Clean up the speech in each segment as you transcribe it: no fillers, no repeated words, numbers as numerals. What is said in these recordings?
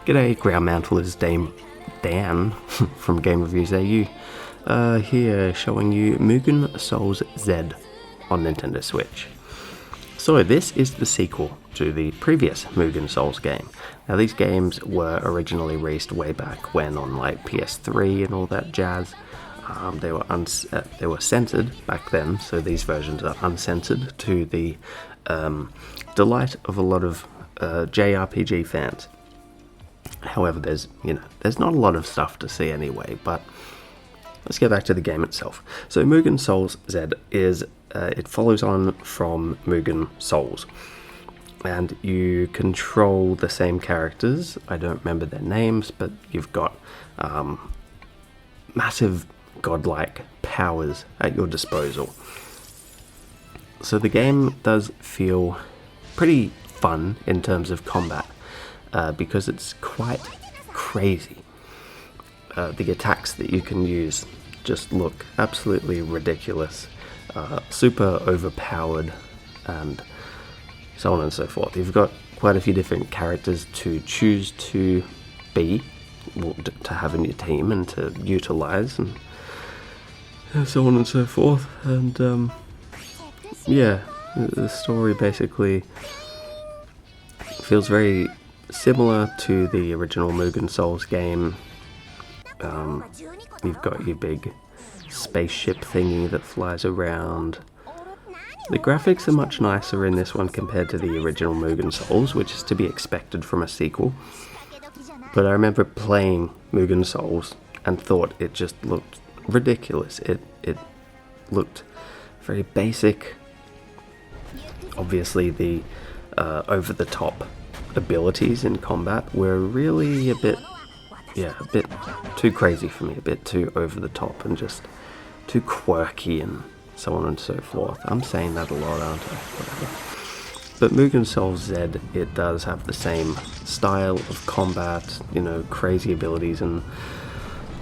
G'day, Ground Mantlers, Dan from GameReviewsAU, here showing you Mugen Souls Z on Nintendo Switch. So this is the sequel to the previous Mugen Souls game. Now these games were originally released way back when on like PS3 and all that jazz. They were censored back then, so these versions are uncensored to the delight of a lot of JRPG fans. However, there's not a lot of stuff to see anyway, but let's get back to the game itself. So Mugen Souls Z is, it follows on from Mugen Souls, and you control the same characters. I don't remember their names, but you've got massive godlike powers at your disposal. So the game does feel pretty fun in terms of combat. Because it's quite crazy. The attacks that you can use just look absolutely ridiculous, super overpowered, and so on and so forth. You've got quite a few different characters to choose to be, to have in your team and to utilize, and so on and so forth. And yeah, the story basically feels very similar to the original Mugen Souls game. You've got your big spaceship thingy that flies around. The graphics are much nicer in this one compared to the original Mugen Souls, which is to be expected from a sequel. But I remember playing Mugen Souls and thought it just looked ridiculous. It looked very basic. Obviously the over-the-top abilities in combat were really a bit too crazy for me, a bit too over the top and just too quirky and so on and so forth. I'm saying that a lot, aren't I? Whatever. But Mugen Souls Z, it does have the same style of combat, crazy abilities and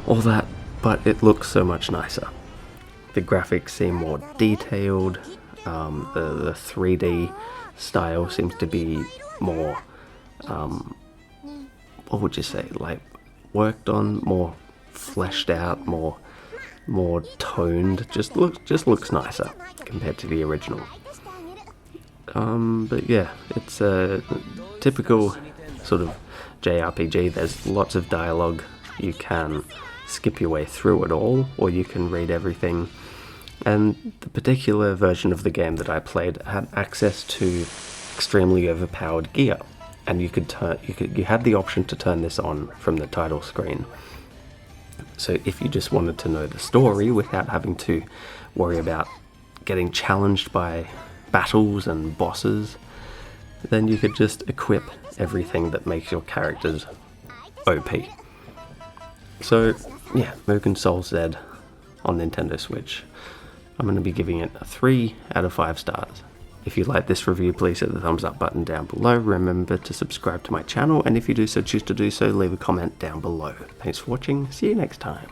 all that, but it looks so much nicer. The graphics seem more detailed, the 3D style seems to be more what would you say, like worked on, more fleshed out, more toned, just looks nicer compared to the original. But yeah, it's a typical sort of JRPG. There's lots of dialogue. You can skip your way through it all, or you can read everything. And the particular version of the game that I played had access to extremely overpowered gear. And you had the option to turn this on from the title screen. So if you just wanted to know the story without having to worry about getting challenged by battles and bosses, then you could just equip everything that makes your characters OP. So yeah, Mugen Souls Z on Nintendo Switch. I'm going to be giving it a 3 out of 5 stars. If you like this review, please hit the thumbs up button down below. Remember to subscribe to my channel, and if you do so choose to do so, leave a comment down below. Thanks for watching. See you next time.